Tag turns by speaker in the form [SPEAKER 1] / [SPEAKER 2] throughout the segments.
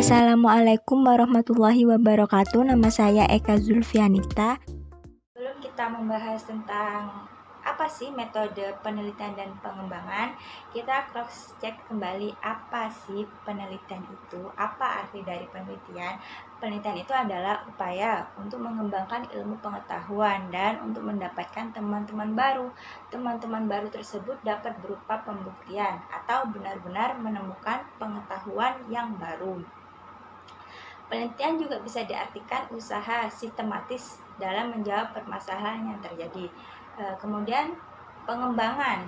[SPEAKER 1] Assalamualaikum warahmatullahi wabarakatuh. Nama saya Eka Zulfianita. Sebelum kita membahas tentang apa sih metode penelitian dan pengembangan, kita cross check kembali apa sih penelitian itu, apa arti dari penelitian. Penelitian itu adalah upaya untuk mengembangkan ilmu pengetahuan dan untuk mendapatkan teman-teman baru. Teman-teman baru tersebut dapat berupa pembuktian atau benar-benar menemukan pengetahuan yang baru. Penelitian juga bisa diartikan usaha sistematis dalam menjawab permasalahan yang terjadi. Kemudian pengembangan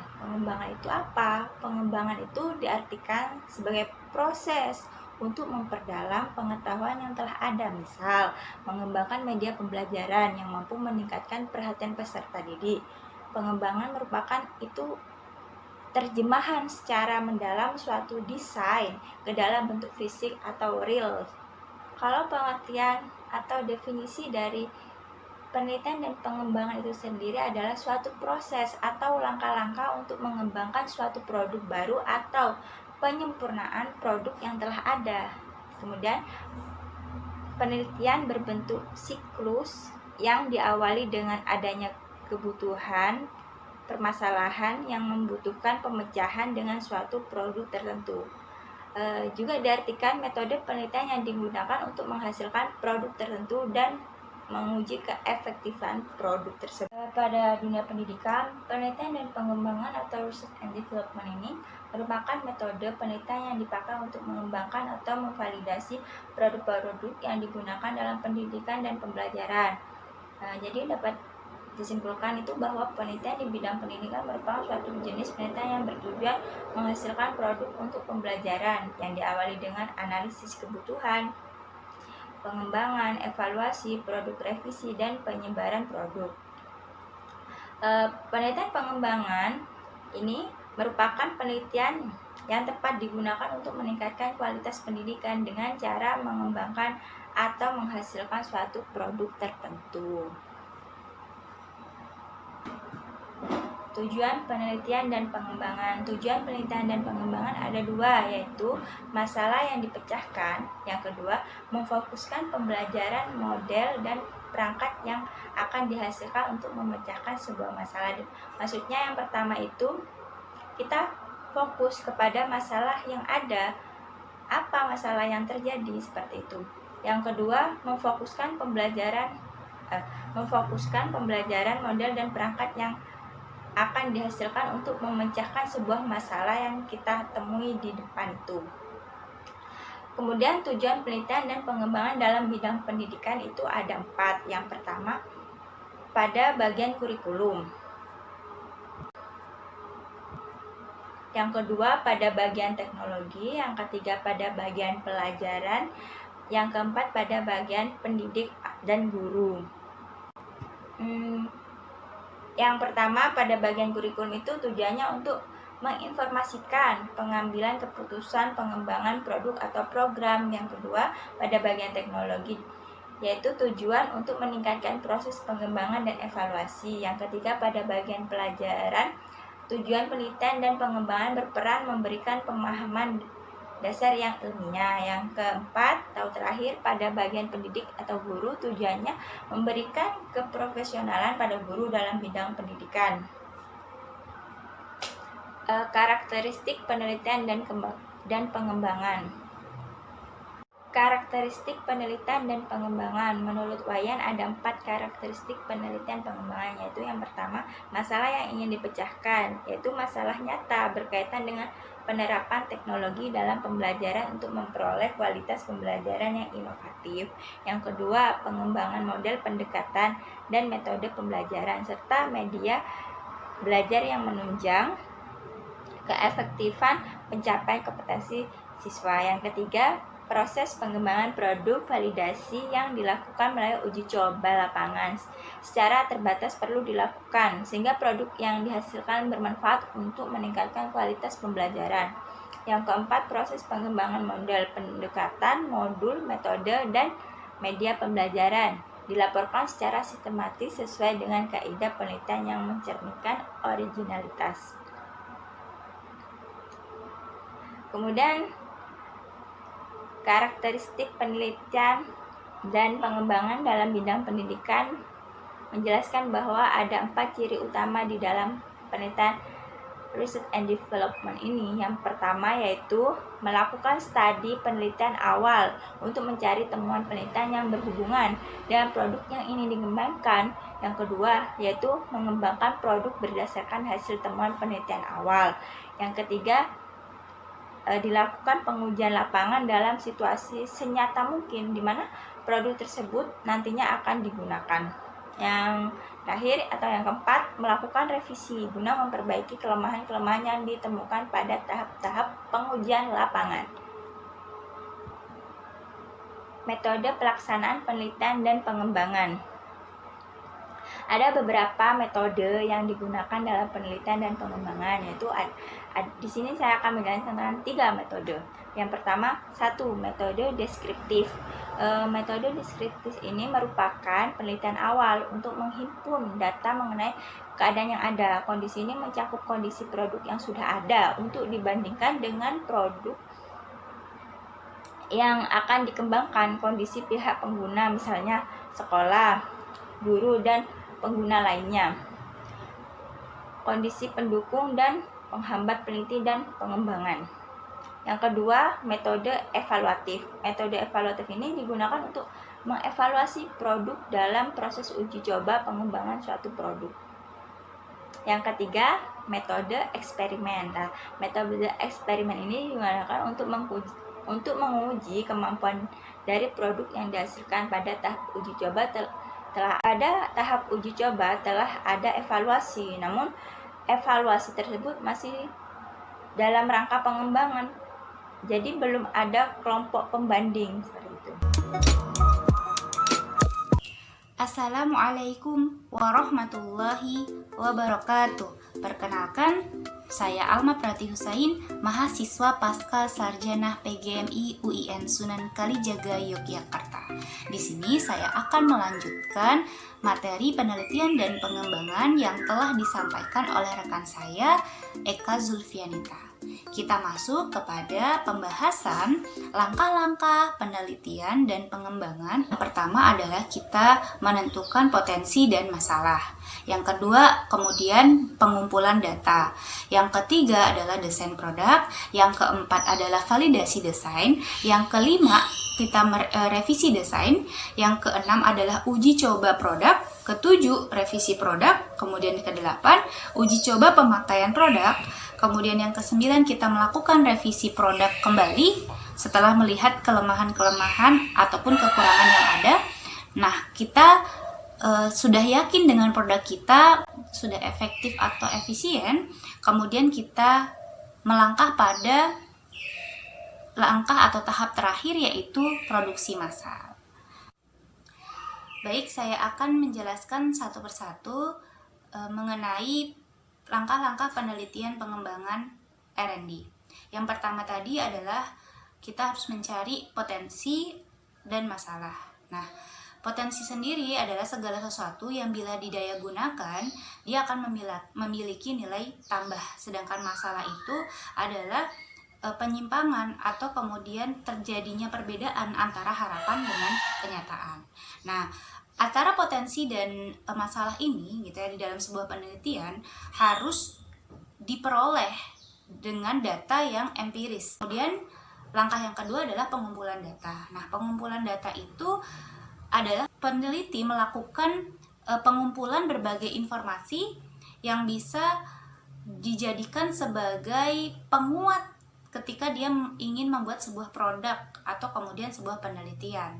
[SPEAKER 1] itu apa? Pengembangan itu diartikan sebagai proses untuk memperdalam pengetahuan yang telah ada. Misal, mengembangkan media pembelajaran yang mampu meningkatkan perhatian peserta didik. Pengembangan merupakan itu terjemahan secara mendalam suatu desain ke dalam bentuk fisik atau real. Kalau pengertian atau definisi dari penelitian dan pengembangan itu sendiri adalah suatu proses atau langkah-langkah untuk mengembangkan suatu produk baru atau penyempurnaan produk yang telah ada. Kemudian penelitian berbentuk siklus yang diawali dengan adanya kebutuhan, permasalahan yang membutuhkan pemecahan dengan suatu produk tertentu. Juga diartikan metode penelitian yang digunakan untuk menghasilkan produk tertentu dan menguji keefektifan produk tersebut. Pada dunia pendidikan, penelitian dan pengembangan atau research and development ini merupakan metode penelitian yang dipakai untuk mengembangkan atau memvalidasi produk-produk yang digunakan dalam pendidikan dan pembelajaran. Jadi dapat disimpulkan itu bahwa penelitian di bidang pendidikan merupakan suatu jenis penelitian yang bertujuan menghasilkan produk untuk pembelajaran yang diawali dengan analisis kebutuhan, pengembangan, evaluasi, produk revisi, dan penyebaran produk. Penelitian pengembangan ini merupakan penelitian yang tepat digunakan untuk meningkatkan kualitas pendidikan dengan cara mengembangkan atau menghasilkan suatu produk tertentu. Tujuan penelitian dan pengembangan. Tujuan penelitian dan pengembangan ada dua, yaitu masalah yang dipecahkan. Yang kedua, memfokuskan pembelajaran model dan perangkat yang akan dihasilkan untuk memecahkan sebuah masalah. Maksudnya yang pertama itu kita fokus kepada masalah yang ada, apa masalah yang terjadi, seperti itu. Yang kedua, memfokuskan pembelajaran model dan perangkat yang akan dihasilkan untuk memecahkan sebuah masalah yang kita temui di depan itu. Kemudian tujuan penelitian dan pengembangan dalam bidang pendidikan itu ada 4. Yang pertama, pada bagian kurikulum. Yang kedua, pada bagian teknologi. Yang ketiga, pada bagian pelajaran. Yang keempat, pada bagian pendidik dan guru. Yang pertama, pada bagian kurikulum itu tujuannya untuk menginformasikan pengambilan keputusan pengembangan produk atau program. Yang kedua, pada bagian teknologi, yaitu tujuan untuk meningkatkan proses pengembangan dan evaluasi. Yang ketiga, pada bagian pelajaran, tujuan penelitian dan pengembangan berperan memberikan pemahaman dasar yang ilmiah. Yang keempat atau terakhir, pada bagian pendidik atau guru, tujuannya memberikan keprofesionalan pada guru dalam bidang pendidikan. Karakteristik penelitian dan pengembangan. Karakteristik penelitian dan pengembangan. Menurut Wayan ada 4 karakteristik penelitian pengembangan, yaitu yang pertama, masalah yang ingin dipecahkan, yaitu masalah nyata berkaitan dengan penerapan teknologi dalam pembelajaran untuk memperoleh kualitas pembelajaran yang inovatif. Yang kedua, pengembangan model pendekatan dan metode pembelajaran serta media belajar yang menunjang keefektifan pencapaian kompetensi siswa. Yang ketiga, proses pengembangan produk validasi yang dilakukan melalui uji coba lapangan secara terbatas perlu dilakukan sehingga produk yang dihasilkan bermanfaat untuk meningkatkan kualitas pembelajaran. Yang keempat, proses pengembangan model pendekatan, modul, metode, dan media pembelajaran dilaporkan secara sistematis sesuai dengan kaidah penelitian yang mencerminkan originalitas. Kemudian Karakteristik penelitian dan pengembangan dalam bidang pendidikan menjelaskan bahwa ada 4 ciri utama di dalam penelitian research and development ini. Yang pertama yaitu melakukan studi penelitian awal untuk mencari temuan penelitian yang berhubungan dengan produk yang ingin dikembangkan. Yang kedua yaitu mengembangkan produk berdasarkan hasil temuan penelitian awal. Yang ketiga, dilakukan pengujian lapangan dalam situasi senyata mungkin di mana produk tersebut nantinya akan digunakan. Yang terakhir atau yang keempat, melakukan revisi guna memperbaiki kelemahan-kelemahan yang ditemukan pada tahap-tahap pengujian lapangan. Metode pelaksanaan penelitian dan pengembangan. Ada beberapa metode yang digunakan dalam penelitian dan pengembangan, yaitu di sini saya akan menjelaskan tentang 3 metode. Yang pertama, 1. Metode deskriptif. Metode deskriptif ini merupakan penelitian awal untuk menghimpun data mengenai keadaan yang ada. Kondisi ini mencakup kondisi produk yang sudah ada untuk dibandingkan dengan produk yang akan dikembangkan, kondisi pihak pengguna, misalnya sekolah, guru, dan pengguna lainnya, kondisi pendukung dan penghambat peneliti dan pengembangan. Yang kedua, metode evaluatif. Metode evaluatif ini digunakan untuk mengevaluasi produk dalam proses uji coba pengembangan suatu produk. Yang ketiga, metode eksperimen. Nah, metode eksperimen ini digunakan untuk menguji kemampuan dari produk yang dihasilkan pada tahap uji coba. Setelah ada tahap uji coba, telah ada evaluasi. Namun, evaluasi tersebut masih dalam rangka pengembangan. Jadi belum ada kelompok pembanding seperti itu.
[SPEAKER 2] Assalamualaikum warahmatullahi wabarakatuh. Perkenalkan, saya Alma Prati Husain, mahasiswa Pasca Sarjana PGMI UIN Sunan Kalijaga, Yogyakarta. Di sini saya akan melanjutkan materi penelitian dan pengembangan yang telah disampaikan oleh rekan saya, Eka Zulfianita. Kita masuk kepada pembahasan langkah-langkah penelitian dan pengembangan. Yang pertama adalah kita menentukan potensi dan masalah. Yang kedua, kemudian pengumpulan data. Yang ketiga adalah desain produk. Yang keempat adalah validasi desain. Yang kelima, kita revisi desain. Yang keenam adalah uji coba produk. Ketujuh, revisi produk. Kemudian kedelapan, uji coba pemakaian produk. Kemudian yang kesembilan, kita melakukan revisi produk kembali setelah melihat kelemahan-kelemahan ataupun kekurangan yang ada. Nah, kita sudah yakin dengan produk kita sudah efektif atau efisien, kemudian kita melangkah pada langkah atau tahap terakhir, yaitu produksi massal. Baik, saya akan menjelaskan satu persatu mengenai langkah-langkah penelitian pengembangan R&D. Yang pertama tadi adalah kita harus mencari potensi dan masalah. Nah, potensi sendiri adalah segala sesuatu yang bila didaya gunakan, dia akan memiliki nilai tambah. Sedangkan masalah itu adalah penyimpangan atau kemudian terjadinya perbedaan antara harapan dengan kenyataan. Nah, antara potensi dan masalah ini gitu ya, di dalam sebuah penelitian harus diperoleh dengan data yang empiris. Kemudian langkah yang kedua adalah pengumpulan data. Nah, pengumpulan data itu adalah peneliti melakukan pengumpulan berbagai informasi yang bisa dijadikan sebagai penguat ketika dia ingin membuat sebuah produk atau kemudian sebuah penelitian.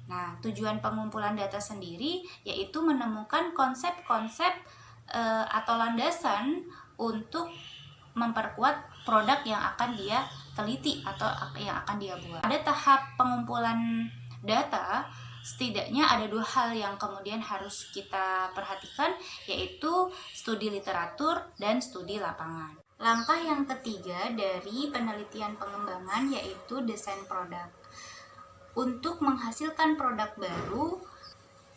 [SPEAKER 2] Nah, tujuan pengumpulan data sendiri yaitu menemukan konsep-konsep atau landasan untuk memperkuat produk yang akan dia teliti atau yang akan dia buat. Pada tahap pengumpulan data, setidaknya ada 2 hal yang kemudian harus kita perhatikan, yaitu studi literatur dan studi lapangan. Langkah yang ketiga dari penelitian pengembangan yaitu desain produk. Untuk menghasilkan produk baru,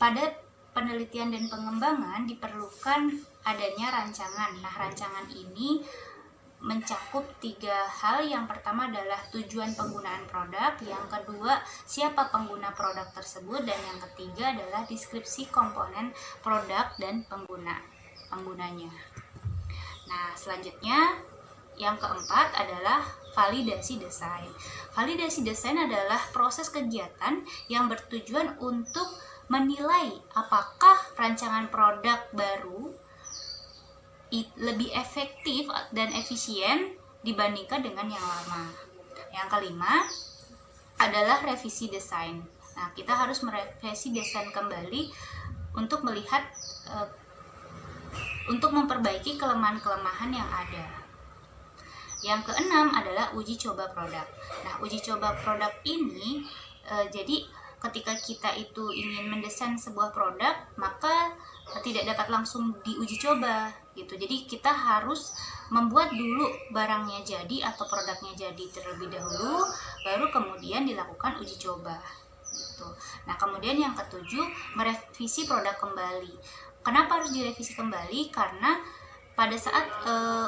[SPEAKER 2] pada penelitian dan pengembangan diperlukan adanya rancangan. Nah, rancangan ini mencakup 3 hal. Yang pertama adalah tujuan penggunaan produk, yang kedua siapa pengguna produk tersebut, dan yang ketiga adalah deskripsi komponen produk dan penggunanya. Nah, selanjutnya yang keempat adalah validasi desain. Validasi desain adalah proses kegiatan yang bertujuan untuk menilai apakah rancangan produk baru lebih efektif dan efisien dibandingkan dengan yang lama. Yang kelima adalah revisi desain. Nah, kita harus merevisi desain kembali untuk melihat untuk memperbaiki kelemahan-kelemahan yang ada. Yang keenam adalah uji coba produk. Nah, uji coba produk ini jadi ketika kita itu ingin mendesain sebuah produk, maka tidak dapat langsung diuji coba gitu. Jadi kita harus membuat dulu barangnya jadi atau produknya jadi terlebih dahulu, baru kemudian dilakukan uji coba gitu. Nah, kemudian yang ketujuh, merevisi produk kembali. Kenapa harus direvisi kembali? Karena pada saat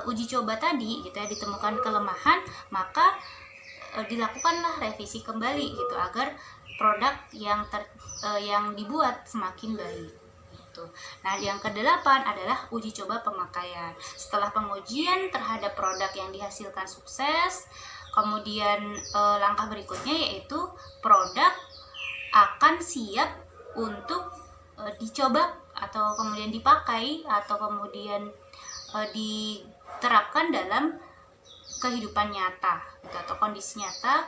[SPEAKER 2] uji coba tadi gitu ya, ditemukan kelemahan, maka dilakukanlah revisi kembali gitu agar produk yang dibuat semakin baik gitu. Nah, yang kedelapan adalah uji coba pemakaian. Setelah pengujian terhadap produk yang dihasilkan sukses, kemudian langkah berikutnya yaitu produk akan siap untuk dicoba atau kemudian dipakai atau kemudian diterapkan dalam kehidupan nyata gitu, atau kondisi nyata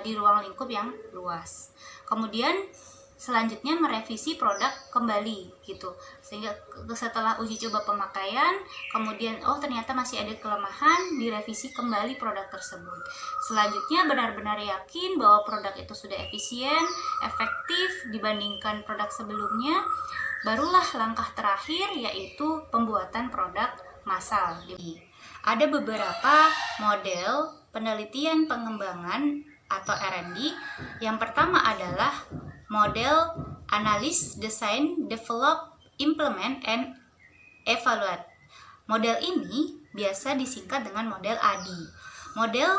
[SPEAKER 2] di ruang lingkup yang luas. Kemudian selanjutnya merevisi produk kembali gitu, sehingga setelah uji coba pemakaian kemudian ternyata masih ada kelemahan, direvisi kembali produk tersebut. Selanjutnya benar-benar yakin bahwa produk itu sudah efisien, efektif dibandingkan produk sebelumnya. Barulah langkah terakhir yaitu pembuatan produk massal. Ada beberapa model penelitian pengembangan atau R&D. Yang pertama adalah model Analyze, Design, Develop, Implement, and Evaluate. Model ini biasa disingkat dengan model ADI. Model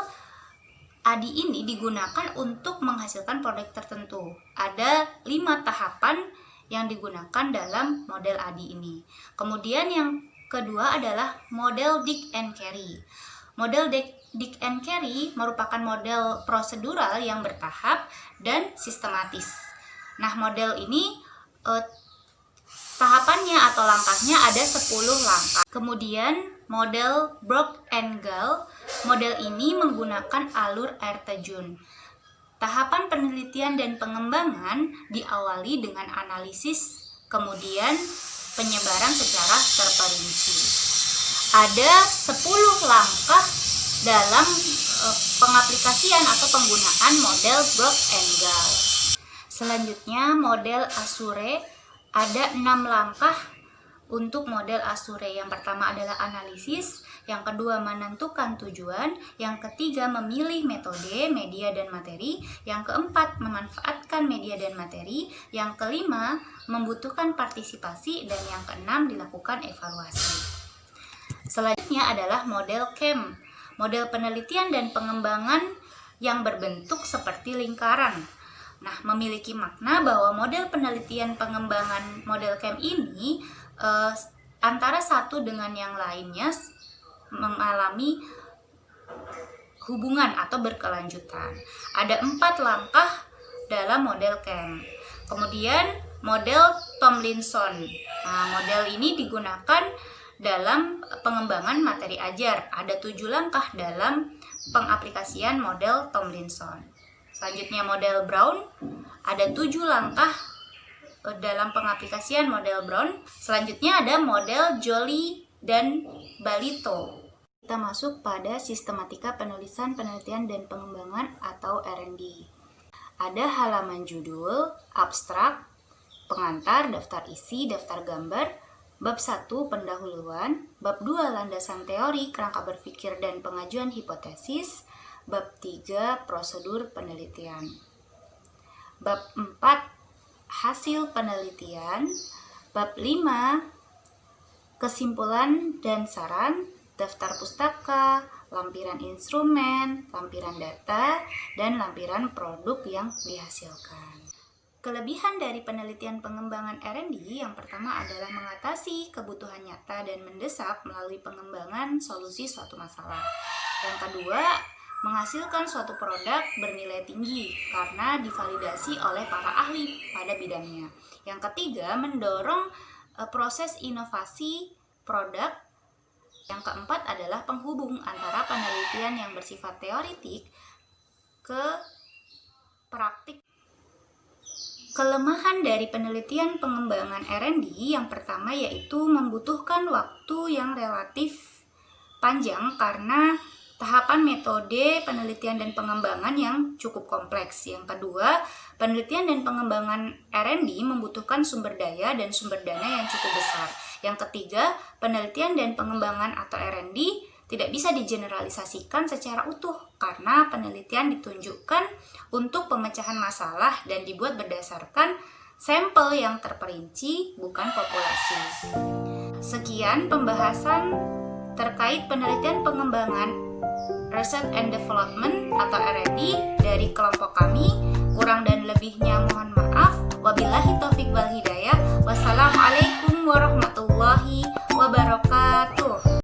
[SPEAKER 2] ADI ini digunakan untuk menghasilkan produk tertentu. Ada 5 tahapan yang digunakan dalam model ADI ini. Kemudian yang kedua adalah model Dick and Carey. Model Dick and Carey merupakan model prosedural yang bertahap dan sistematis. Nah, model ini tahapannya atau langkahnya ada 10 langkah. Kemudian model Brock and Gall, model ini menggunakan alur air terjun. Tahapan penelitian dan pengembangan diawali dengan analisis, kemudian penyebaran secara terperinci. Ada 10 langkah dalam pengaplikasian atau penggunaan model Brock and Gall. Selanjutnya model Azure, ada 6 langkah untuk model Azure. Yang pertama adalah analisis, yang kedua menentukan tujuan, yang ketiga memilih metode, media dan materi, yang keempat memanfaatkan media dan materi, yang kelima membutuhkan partisipasi, dan yang keenam dilakukan evaluasi. Selanjutnya adalah model CAM, model penelitian dan pengembangan yang berbentuk seperti lingkaran. Nah, memiliki makna bahwa model penelitian pengembangan model CAM ini antara satu dengan yang lainnya mengalami hubungan atau berkelanjutan. Ada 4 langkah dalam model CAM. Kemudian model Tomlinson. Nah, model ini digunakan dalam pengembangan materi ajar. Ada 7 langkah dalam pengaplikasian model Tomlinson. Selanjutnya model Brown, ada 7 langkah dalam pengaplikasian model Brown. Selanjutnya ada model Joly dan Balito. Kita masuk pada sistematika penulisan, penelitian, dan pengembangan atau R&D. Ada halaman judul, abstrak, pengantar, daftar isi, daftar gambar, bab 1 pendahuluan, bab 2 landasan teori, kerangka berpikir dan pengajuan hipotesis, bab 3 prosedur penelitian, bab 4 hasil penelitian, bab 5 kesimpulan dan saran, daftar pustaka, lampiran instrumen, lampiran data, dan lampiran produk yang dihasilkan. Kelebihan dari penelitian pengembangan R&D yang pertama adalah mengatasi kebutuhan nyata dan mendesak melalui pengembangan solusi suatu masalah. Yang kedua, menghasilkan suatu produk bernilai tinggi karena divalidasi oleh para ahli pada bidangnya. Yang ketiga, mendorong proses inovasi produk. Yang keempat adalah penghubung antara penelitian yang bersifat teoretik ke praktik. Kelemahan dari penelitian pengembangan R&D yang pertama yaitu membutuhkan waktu yang relatif panjang karena tahapan metode penelitian dan pengembangan yang cukup kompleks. Yang kedua, penelitian dan pengembangan R&D membutuhkan sumber daya dan sumber dana yang cukup besar. Yang ketiga, penelitian dan pengembangan atau R&D tidak bisa digeneralisasikan secara utuh karena penelitian ditunjukkan untuk pemecahan masalah dan dibuat berdasarkan sampel yang terperinci, bukan populasi. Sekian pembahasan terkait penelitian pengembangan Research and Development atau R&D dari kelompok kami. Kurang dan lebihnya